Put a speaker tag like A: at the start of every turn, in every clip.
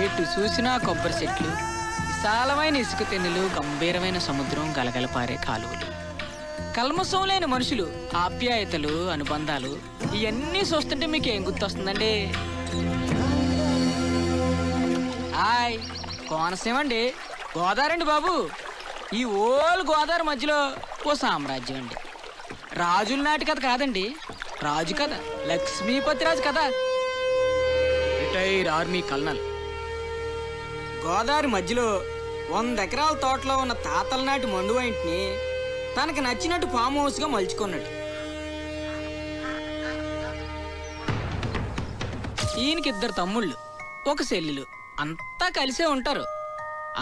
A: ఎటు చూసినా కొబ్బరి చెట్లు, విశాలమైన ఇసుక తెన్నులు, గంభీరమైన సముద్రం, గలగల పారే కాలువలు, కల్మషం లేని మనుషులు, ఆప్యాయతలు, అనుబంధాలు, ఇవన్నీ చూస్తుంటే మీకు ఏం గుర్తొస్తుందండి? హాయ్, కోనసీమ అండి, గోదావరి అండి బాబు. ఈ ఓల్ గోదావరి మధ్యలో ఓ సామ్రాజ్యం అండి. రాజుల నాటి కథ కాదండి, రాజు కథ, లక్ష్మీపతి రాజు కథ. రిటైర్ ఆర్మీ కల్నల్ గోదావరి మధ్యలో 100 ఎకరాల తోటలో ఉన్న తాతల నాటి మండువైంటిని తనకి నచ్చినట్టు ఫామ్ హౌస్ గా మలుచుకున్నాడు. ఈయనకి 2 తమ్ముళ్ళు, 1 చెల్లెలు, అంతా కలిసే ఉంటారు.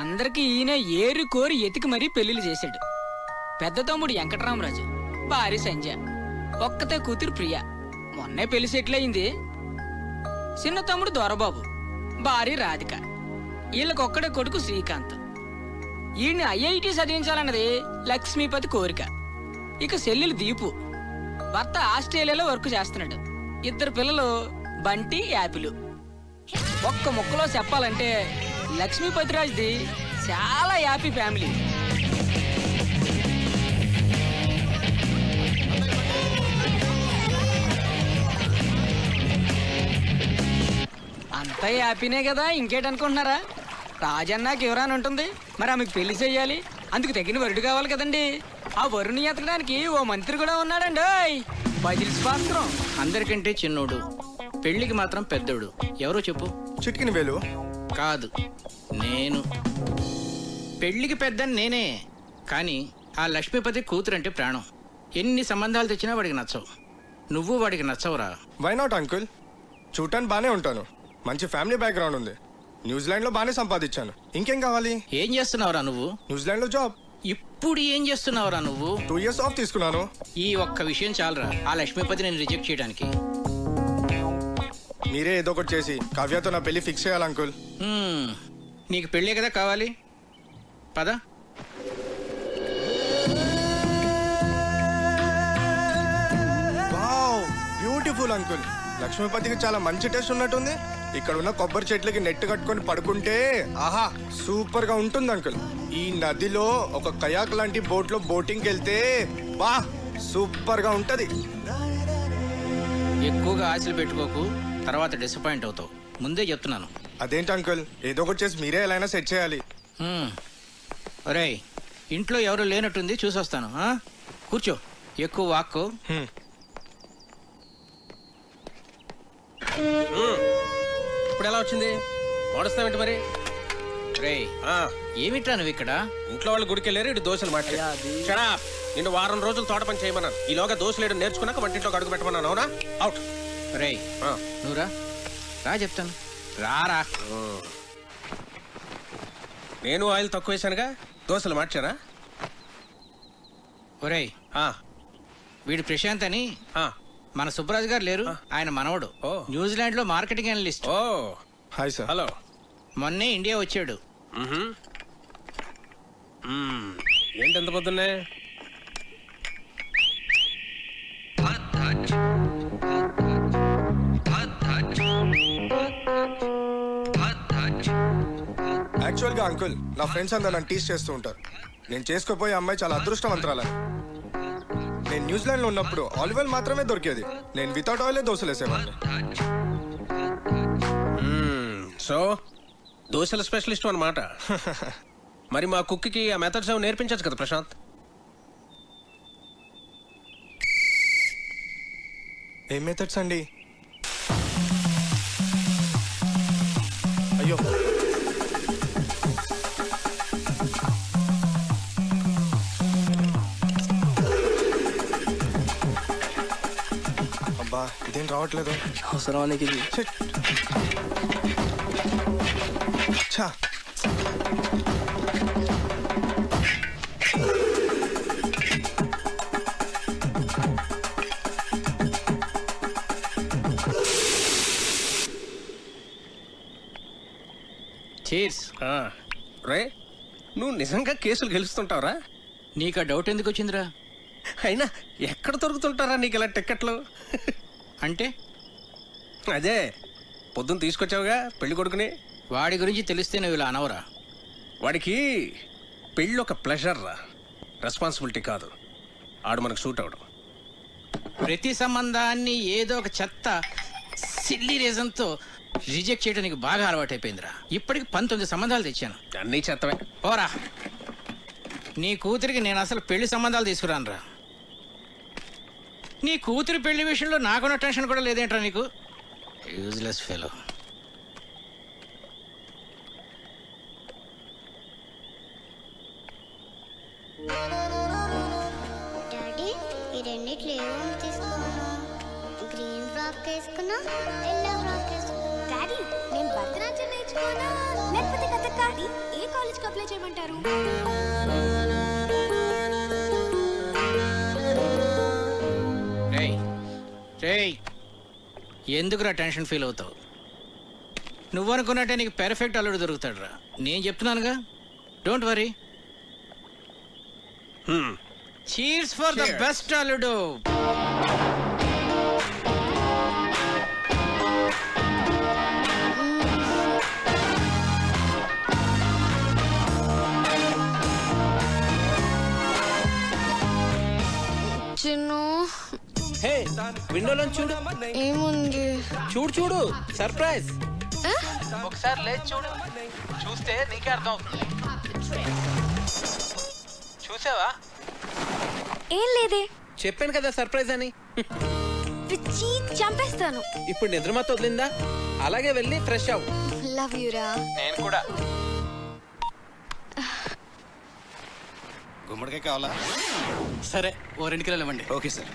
A: అందరికి ఈయన ఏరు కోరి ఎతికి మరీ పెళ్లిళ్ళు చేశాడు. పెద్ద తమ్ముడు వెంకటరామరాజు, భార్య సంజ, ఒక్కతే కూతురు ప్రియ, మొన్నే పెళ్లి సెటిల్ అయింది. చిన్న తమ్ముడు దొరబాబు, భార్య రాధిక, వీళ్ళకొక్కడే కొడుకు శ్రీకాంత్. ఈయన్ని ఐఐటి చదివించాలన్నది లక్ష్మీపతి కోరిక. ఇక చెల్లెలు దీపు, భర్త ఆస్ట్రేలియాలో వర్క్ చేస్తున్నాడు. 2 పిల్లలు బంటి, యాపిల్. ఒక్క ముక్కలో చెప్పాలంటే లక్ష్మీపతిరాజ్ది చాలా హ్యాపీ ఫ్యామిలీ. అంతా హ్యాపీనే కదా, ఇంకేటనుకుంటున్నారా? రాజన్నాకి ఎవరాని ఉంటుంది, మరి ఆమెకు పెళ్లి చెయ్యాలి, అందుకు తగిన వరుడు కావాలి కదండి. ఆ వరుని ఎతకడానికి ఓ మంత్రి కూడా ఉన్నాడండి. బదిలి శాస్త్రం.
B: అందరికంటే చిన్నోడు, పెళ్లికి మాత్రం పెద్దోడు. ఎవరో చెప్పు.
C: చిట్కిన వేలు
B: కాదు, నేను. పెళ్లికి పెద్దని నేనే, కానీ ఆ లక్ష్మీపతి కూతురంటే ప్రాణం. ఎన్ని సంబంధాలు తెచ్చినా వాడికి నచ్చవు. నువ్వు వాడికి నచ్చవురా.
C: Why not uncle? చూడటానికి బానే ఉంటాను, మంచి ఫ్యామిలీ బ్యాక్గ్రౌండ్ ఉంది, న్యూజిలాండ్ లో బానే సంపాదించాను. ఇంకేం కావాలి?
B: ఏం చేస్తున్నావురా నువ్వు?
C: న్యూజిలాండ్ లో జాబ్.
B: ఇప్పుడు ఏం చేస్తున్నావురా నువ్వు?
C: 2 years ఆఫ్ తీసుకున్నాను.
B: ఈ ఒక్క విషయం చాలరా ఆ లక్ష్మీపతి నేను రిజెక్ట్ చేయడానికి.
C: మీరే ఏదో ఒకటి చేసి కావ్యతో నా పెళ్లి ఫిక్స్ చేయాలి అంకుల్.
B: నీకు పెళ్ళే కదా కావాలి, పద.
C: Wow, beautiful uncle. లక్ష్మీపతికి చాలా మంచి టేస్ట్ ఉన్నట్టుంది. ఇక్కడ ఉన్న కొబ్బరి చెట్లకి నెట్ కట్టుకొని పడుకుంటే ఆహా సూపర్ గా ఉంటుంది అంకుల్. ఈ నదిలో ఒక కయాక్ లాంటి బోట్ లో బోటింగ్ వెళ్తే బా సూపర్ గా ఉంటది.
B: ఎక్కువగా ఆశలు పెట్టుకోకు, తర్వాత డిసప్పాయింట్ అవుతావు. ముందే చెప్తున్నాను.
C: అదేంటి అంకుల్, ఏదో ఒకటి చేసి మీరే ఎలా అయినా సెట్ చేయాలి.
B: ఒరేయ్, ఇంట్లో ఎవరు లేనట్టుంది, చూసొస్తాను. కూర్చో, ఎక్కువ వాక్కు.
D: ఇప్పుడు ఎలా వచ్చింది? ఓడుస్తావేంటి మరి?
B: రేయ్, ఏమిట్రా నువ్వు ఇక్కడ?
D: ఇంట్లో వాళ్ళు గుడికి వెళ్ళారు, ఇటు దోశలు మాట్లాడా. నిన్ను వారం రోజులు తోట పని చేయమన్నాను. ఈలోగా దోశలు వేయడం నేర్చుకున్నాక వంటింట్లో అడుగు పెట్టమన్నాను. అవునా? అవుట్.
B: రేయ్, నువ్వురా, రా చెప్తాను. రారా.
D: నేను ఆయిల్ తక్కువ వేసానుగా, దోశలు మార్చానా?
B: ఒరేయ్, వీడు ప్రశాంత్ అని మన సుబ్బరాజు గారు లేరు, ఆయన మనవడు. న్యూజిలాండ్ లో మార్కెటింగ్ అనలిస్ట్.
D: ఓ
C: హాయ్ సార్.
D: హలో.
B: మొన్నే ఇండియా వచ్చాడు.
D: ఏంటి ఎంత పొద్దున్నే?
C: యాక్చువల్ గా అంకుల్, నా ఫ్రెండ్స్ అందరూ నన్ను టీస్ చేస్తూ ఉంటారు. నేను చేసుకోపోయే అమ్మాయి చాలా అదృష్టవంతరాలని. నేను న్యూజిలాండ్ లో ఉన్నప్పుడు ఆలివ్ ఆయిల్ మాత్రమే దొరికేది. నేను వితౌట్ ఆయిలే దోశలు వేసేవాడిని.
D: సో దోశల స్పెషలిస్ట్ అన్నమాట. మరి మా కుక్కి ఆ మెథడ్స్ ఏమో నేర్పించచ్చు కదా ప్రశాంత్?
C: ఏం మెథడ్స్ అండి? అయ్యో, అబ్బా ఇదేం రావట్లేదు.
E: అవసరానికి ఇది
C: ఛా.
B: చీర్స్.
D: రే, నువ్వు నిజంగా కేసులు గెలుస్తుంటావురా?
B: నీకు ఆ డౌట్ ఎందుకు వచ్చిందిరా?
D: అయినా ఎక్కడ దొరుకుతుంటారా నీకు ఇలా టిక్కెట్లు?
B: అంటే
D: అదే పొద్దున్న తీసుకొచ్చావుగా పెళ్లి కొడుకుని.
B: వాడి గురించి తెలిస్తే నువ్వు ఇలా అనవరా?
D: వాడికి పెళ్ళి ఒక ప్లెజర్ రా, రెస్పాన్సిబిలిటీ కాదు. ఆడు మనకు సూట్ అవడం.
B: ప్రతి సంబంధాన్ని ఏదో ఒక చెత్త సిల్లీ రీజన్తో రిజెక్ట్ చేయడానికి బాగా అలవాటైపోయిందిరా. ఇప్పటికి 19 సంబంధాలు తెచ్చాను.
D: అన్నీ చెత్తవే.
B: పోరా, నీ కూతురికి నేను అసలు పెళ్లి సంబంధాలు తీసుకురానురా. నీ కూతురి పెళ్లి విషయంలో నాకున్న టెన్షన్ కూడా లేదేంట్రా నీకు? Useless fellow.
E: డాడీ ఈ రెండిట్లో ఏమేమి తీసుకున్నా? గ్రీన్ ఫ్రాక్ వేసుకున్నా, ఎల్లో ఫ్రాక్ వేసుకున్నా.
F: డాడీ నేను భరతనాట్యం నేర్చుకోనా లేకపోతే కథక్? ఏ కాలేజ్కి అప్లై చేయమంటారు?
B: రేయ్ రేయ్, ఎందుకురా టెన్షన్ ఫీల్ అవుతావు? నువ్వు అనుకున్నట్టే నీకు పెర్ఫెక్ట్ అల్లుడు దొరుకుతాడు రా. నేను చెప్తున్నానుగా, don't worry. Cheers for the best అల్లుడు.
F: చిన్ను
G: హే, విండోలో చూడు.
F: ఏముంది?
G: చూడు చూడు, సర్ప్రైజ్.
B: ఒకసారి లేచి చూడు, చూస్తే నీకే అర్థం అవుతుంది. చూసావా?
F: ఏం లేదే.
G: చెప్పాను కదా సర్ప్రైజ్ అని.
F: పిచ్చి చంపేస్తాను.
G: ఇప్పుడు నిద్రమత వదిలిందా? అలాగే వెళ్ళి ఫ్రెష్ అవ్వు.
F: లవ్ యూరా.
B: నేను కూడా.
C: గుమ్మడికాయ కావాలా?
B: సరే, ఓ 2 కిలోలు ఇవ్వండి.
C: Okay sir.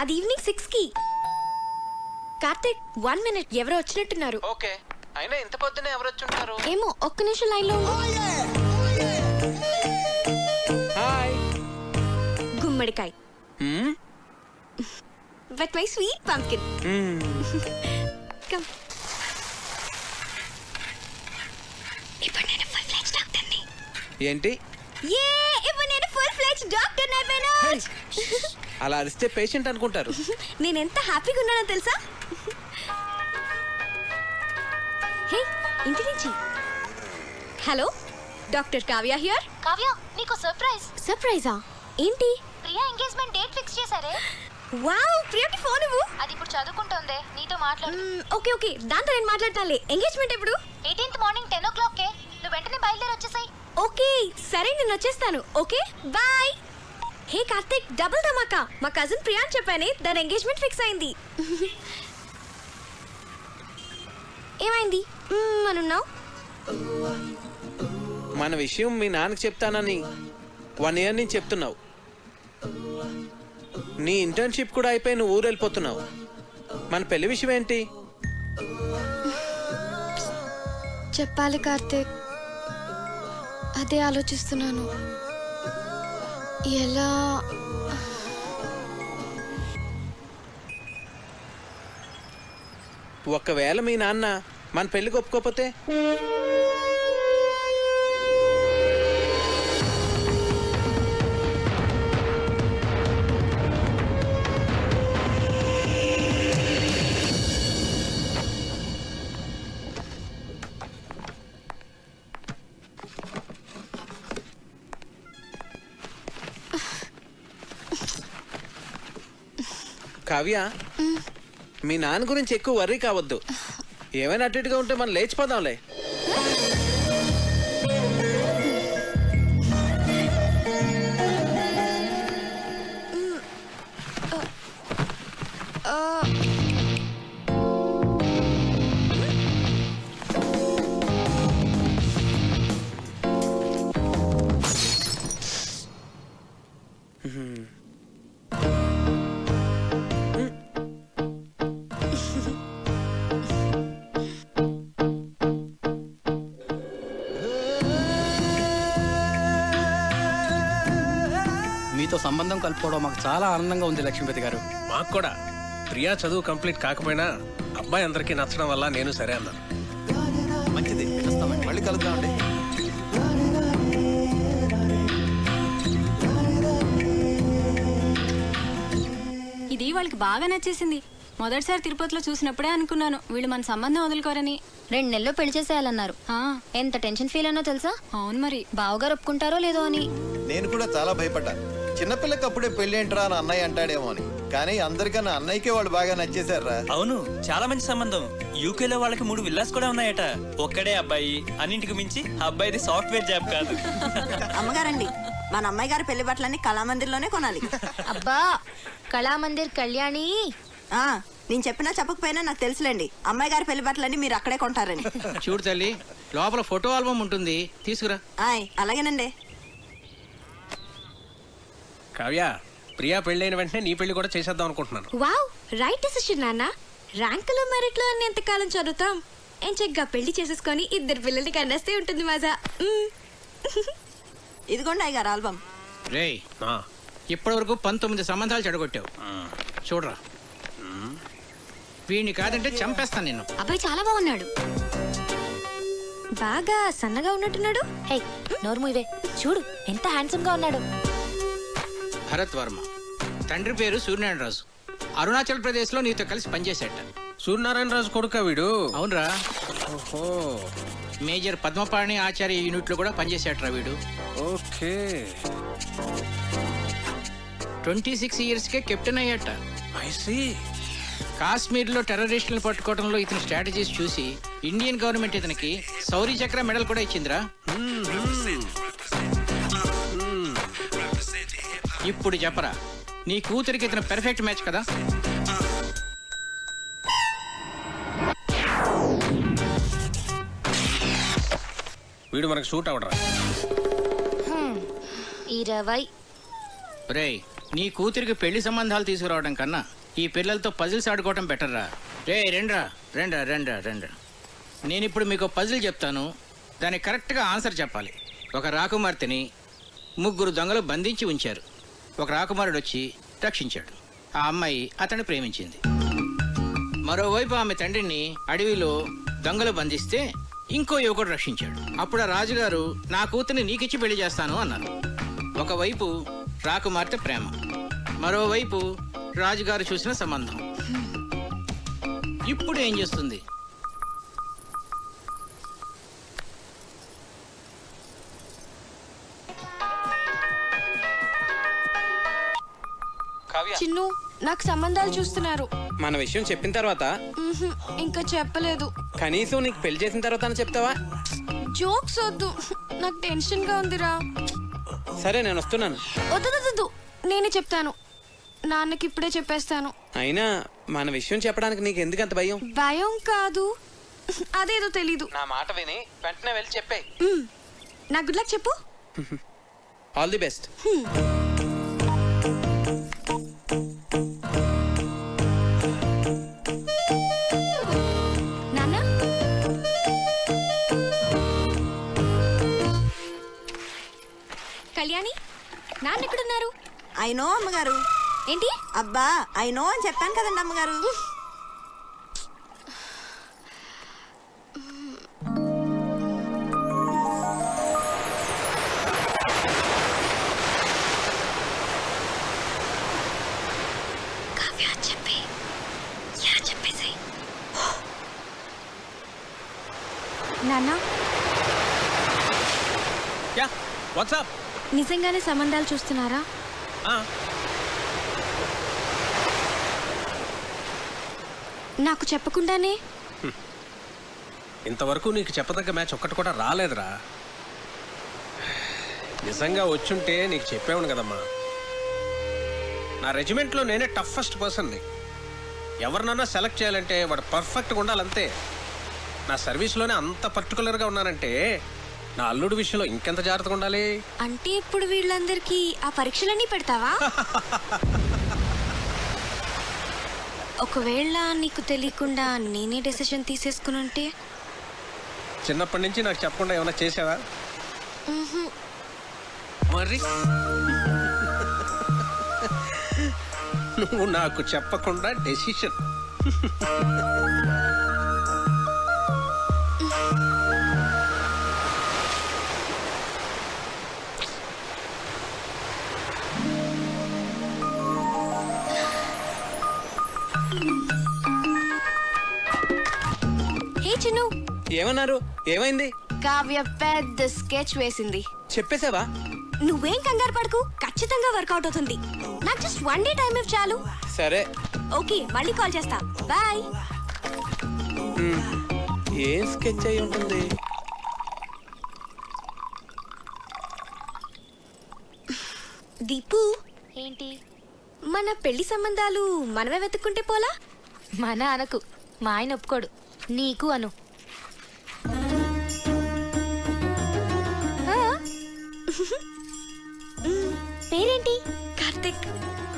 F: అది ఈవినింగ్ 6కి. కార్తిక్ 1 minute, ఎవరో వచ్చినట్టున్నారు.
G: ఓకే, అయినా ఇంత పొద్దునే ఎవరు వచ్చి ఉంటారు?
F: ఏమో, ఒక్క నిమిషం లైన్ లో ఉండు.
G: హాయ్.
F: గుమ్మడికాయ. But my sweet pumpkin. Come. ఇప్పుడు నేను ఫుల్ ఫ్లెడ్జ్ డాక్టర్ని.
G: ఏంటి?
F: ఇప్పుడు నేను ఫుల్ ఫ్లెడ్జ్ డాక్టర్ని అయిపోయాను.
G: అలా అరిస్తే పేషెంట్ అనుకుంటారు.
F: నేను ఎంత హ్యాపీగా ఉన్నానో తెలుసా? హే, ఇంటి నుంచి. Hello, doctor Kavya here.
E: Kavya, నీకు సర్ప్రైజ్.
F: సర్ప్రైజా? ఏంటి?
E: ప్రియా ఎంగేజ్మెంట్ డేట్ ఫిక్స్ చేశారే.
F: వావ్, ప్రియకి ఫోన్ ఇవ్వు.
E: అది ఇప్పుడు చదువుకుంటోంది, నీతో మాట్లాడు.
F: ఓకే ఓకే, దాంతో నేను మాట్లాడతానులే. ఎంగేజ్మెంట్ ఎప్పుడు?
E: 18th morning 10 o'clock. నువ్వు వెంటనే బయలుదేరి వచ్చేసాయి.
F: ఓకే సరే, నేను వచ్చేస్తాను. Okay bye. Hey Karthik, double ధమాకా. మా కజిన్ ప్రియా అని చెప్పానే, దాని ఎంగేజ్మెంట్ ఫిక్స్ అయింది. ఏమైంది అనున్నావు?
G: మన విషయం మీ నాన్నకి చెప్తానని 1 year నుంచి చెప్తున్నావు. నీ ఇంటర్న్షిప్ కూడా అయిపోయి నువ్వు ఊరు వెళ్ళిపోతున్నావు. మన పెళ్లి విషయం ఏంటి?
F: చెప్పాలి కార్తిక్, అదే ఆలోచిస్తున్నాను. ఎలా?
G: ఒకవేళ మీ నాన్న మన పెళ్లికి ఒప్పుకోకపోతే? కావ్య, మీ నాన్న గురించి ఎక్కువ వర్రీ కావద్దు. ఏమైనా అటు ఇటుగా ఉంటే మనం లేచిపోదాంలే.
H: మీతో సంబంధం కలుపుకోవడం మాకు చాలా ఆనందంగా ఉంది లక్ష్మీపతి గారు.
D: మాకు కూడా. ప్రియా చదువు కంప్లీట్ కాకపోయినా అబ్బాయి అందరికీ నచ్చడం వల్ల నేను సరే అన్నాను.
H: మంచిది, వస్తామండి. మళ్ళీ కలుద్దామండి.
I: వాళ్ళకి బాగా నచ్చేసింది. మొదటిసారి తిరుపతిలో చూసినప్పుడే అనుకున్నాను వీళ్ళు మన సంబంధం వదులుకోరని.
F: 2 నెలల్లో పెళ్లి చేసేయాలన్నారు.
I: ఆ,
F: ఎంత టెన్షన్ ఫీల్ అయినా తెలుసా?
I: అవును మరి.
F: బావగారు ఒప్పుకుంటారో లేదో అని.
J: నేను కూడా చాలా భయపడ్డా. చిన్నపిల్లకి అప్పుడే పెళ్లి ఏంట్రా అని అన్నయ్య అంటాడేమో అని. కానీ అందరికన్నా అన్నయ్యకే వాళ్ళు బాగా నచ్చేశారా.
K: అవును, చాలా మంచి సంబంధం. యూకేలో వాళ్ళకి 3 విల్లాస్ కూడా ఉన్నాయట. ఒక్కడే అబ్బాయి, అన్నింటికి మించి అబ్బాయిది సాఫ్ట్వేర్ జాబ్ కాదు.
L: అమ్మగారండి, మన అమ్మాయి గారి పెళ్లి బట్టలన్నీ కళామందిర్లోనే కొనాలి.
F: అబ్బా, కళామందిర్ కళ్యాణి.
L: నేను చెప్పినా చెప్పకపోయినా నాకు తెలుసులేండి, అమ్మాయి గారి పెళ్లి బట్టలన్నీ మీరు అక్కడే కొంటారని.
B: చూడు తల్లి, లోపల ఫోటో ఆల్బమ్ ఉంటుంది, తీసుకురా.
L: అలాగేనండి.
D: కావ్య, ప్రియా పెళ్ళైన వెంటనే నీ పెళ్లి కూడా చేసేద్దాం అనుకుంటున్నాను.
F: వావ్, రైట్ డెసిషన్ నాన్న. ర్యాంకులు మెరిట్లో అన్ని ఎంతకాలం చదువుతాం? ఏం చెగ్గా పెళ్లి చేసేసుకొని 2 పిల్లలకి కన్నేస్తే ఉంటుంది మజా.
L: ఇదిగోండి అయ్యగారు ఆల్బమ్.
B: రేయ్, ఇప్పటి వరకు 19 సంబంధాలు చెడగొట్టావు. చూడరా, వీడిని కాదంటే చంపేస్తాను నేను.
F: అబ్బాయి చాలా బాగున్నాడు. బాగా సన్నగా ఉన్నట్టున్నాడు. హే, నోరు మూయవే. చూడు ఎంత హ్యాండ్సమ్ గా ఉన్నాడు.
B: భరత్ వర్మ, తండ్రి పేరు సూర్యనారాయణ రాజు. అరుణాచల్ ప్రదేశ్ లో నీతో కలిసి పనిచేసేట.
D: సూర్యనారాయణ రాజు కొడుకా వీడు?
B: అవునరా.
D: ఓహో,
B: మేజర్ పద్మపాణి ఆచార్య యూనిట్ లో కూడా పనిచేసేటరా వీడు.
D: ఓకే.
B: 26 years కే కెప్టెన్ అయ్యాట.
D: I see.
B: కాశ్మీర్ లో టెర్రరిస్టులను పట్టుకోవడంలో ఇతని స్ట్రాటజీస్ చూసి ఇండియన్ గవర్నమెంట్ ఇతనికి శౌర్య చక్ర మెడల్ కూడా ఇచ్చిందిరా. ఇప్పుడు చెప్పరా, నీ కూతురికి ఇతను పెర్ఫెక్ట్ మ్యాచ్ కదా?
D: వీడు మనకు సూట్ అవడరా.
F: 20.
B: రేయ్, నీ కూతురికి పెళ్లి సంబంధాలు తీసుకురావడం కన్నా ఈ పిల్లలతో పజిల్స్ ఆడుకోవడం బెటర్ రా. రే రెండ్రా రెండ్రా రెండ్రా రెండ్రా. నేను ఇప్పుడు మీకు పజిల్ చెప్తాను, దానికి కరెక్ట్గా ఆన్సర్ చెప్పాలి. ఒక రాకుమార్తెని 3 దొంగలు బంధించి ఉంచారు. ఒక రాకుమారుడు వచ్చి రక్షించాడు. ఆ అమ్మాయి అతన్ని ప్రేమించింది. మరోవైపు ఆమె తండ్రిని అడవిలో దొంగలు బంధిస్తే ఇంకో యువకుడు రక్షించాడు. అప్పుడు ఆ రాజుగారు నా కూతుర్ని నీకిచ్చి పెళ్లి చేస్తాను అన్నారు. ఒకవైపు రాకుమార్తె ప్రేమ, మరోవైపు రాజుగారు చూసిన సంబంధం. ఇప్పుడు ఏం చేస్తుంది?
F: చిన్ను, నాకు సంబంధాలు చూస్తున్నారు.
G: మన విషయం చెప్పిన తర్వాత
F: ఇంకా చెప్పలేదు.
G: కనీసం నీకు పెళ్లి చేసిన తర్వాత చెప్తావా?
F: జోక్స్ వద్దు, నాకు టెన్షన్ గా ఉందిరా.
G: సరే, నేను వస్తున్నాను.
F: వద్దు, నేనే చెప్తాను. నాన్నకి ఇప్పుడే చెప్పేస్తాను.
G: అయినా మన విషయం చెప్పడానికి నీకు ఎందుకు అంత భయం?
F: భయం కాదు, అదేదో తెలీదు.
G: నా మాట విని వెంటనే వెళ్ళి చెప్పే.
F: నా గుడ్ లక్ చెప్పు.
G: All the best.
F: నాన్న, కళ్యాణి, నాన్న ఎక్కడున్నారు?
L: అయినో అమ్మగారు.
F: ఏంటి?
L: అబ్బా, అయినో అని చెప్పాను కదండి అమ్మగారు.
F: నాన్న,
D: యా, వాట్సాప్.
F: నిజంగానే సంబంధాలు చూస్తున్నారా? నాకు చెప్పకుండానే?
D: ఇంతవరకు నీకు చెప్పదగ్గ మ్యాచ్ ఒక్కటి కూడా రాలేదురా. నిజంగా వచ్చుంటే నీకు చెప్పేవాడు కదమ్మా. నా రెజిమెంట్లో నేనే టఫెస్ట్ పర్సన్ని. ఎవరినన్నా సెలెక్ట్ చేయాలంటే వాడు పర్ఫెక్ట్గా ఉండాలంతే. నా సర్వీస్లోనే అంత పర్టికులర్గా ఉన్నానంటే నా అల్లుడి విషయంలో ఇంకెంత జాగ్రత్తగా ఉండాలి.
F: అంటే ఇప్పుడు వీళ్ళందరికీ ఆ పరీక్షలన్నీ పెడతావా? ఒకవేళ నీకు తెలియకుండా నేనే డెసిషన్ తీసేసుకుని ఉంటే?
D: చిన్నప్పటి నుంచి నాకు చెప్పకుండా ఏమైనా చేసావా? మరి నువ్వు నాకు చెప్పకుండా డెసిషన్.
F: చిన్ను
G: ఏమన్నారు? ఏమైంది?
F: కావ్య పెద్ద స్కెచ్ వేసింది.
G: చెప్పేసావా?
F: నువ్వేం కంగారు పడకు, ఖచ్చితంగా వర్కౌట్ అవుతుంది. నాకు జస్ట్ 1 డే టైం ఇవ్వు చాలు.
G: సరే.
F: ఓకే, మళ్ళీ కాల్ చేస్తా. బాయ్.
G: ఏం స్కెచ్ అయి ఉంటుంది?
F: దీపు,
E: ఏంటి?
F: మన పెళ్లి సంబంధాలు మనమే వెతుక్కుంటే పోలా?
E: మన అనకు, మా ఆయన ఒప్పుకోడు. నీకు అను. పేరేంటి?
F: కార్తిక్.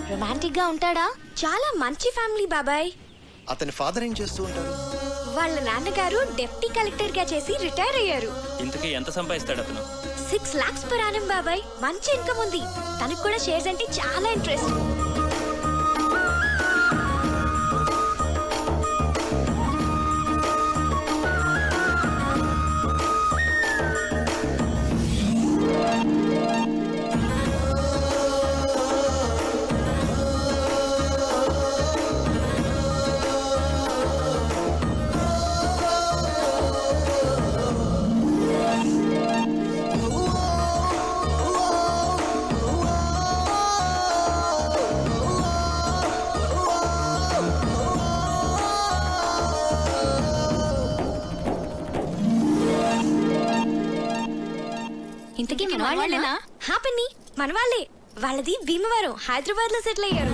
E: రొమాంటిక్ గా ఉంటాడా?
F: చాలా మంచి ఫ్యామిలీ బాబాయ్.
J: అతని ఫాదర్ ఏం చేస్తూ ఉంటారు?
F: వాళ్ళ నాన్నగారు డెప్యూటీ కలెక్టర్ గా చేసి రిటైర్ అయ్యారు.
K: ఇంతకీ ఎంత సంపాదిస్తాడు అతను?
F: 6 lakhs per annum బాబాయ్. మంచి ఇన్కమ్ ఉంది. తనకు కూడా షేర్స్ అంటే చాలా ఇంట్రెస్ట్.
I: ఇంతకీ మన వాళ్ళేనా?
F: హ్యాపీ మన వాళ్ళే. వాళ్ళది భీమవరం, హైదరాబాద్ లో సెటిల్ అయ్యారు.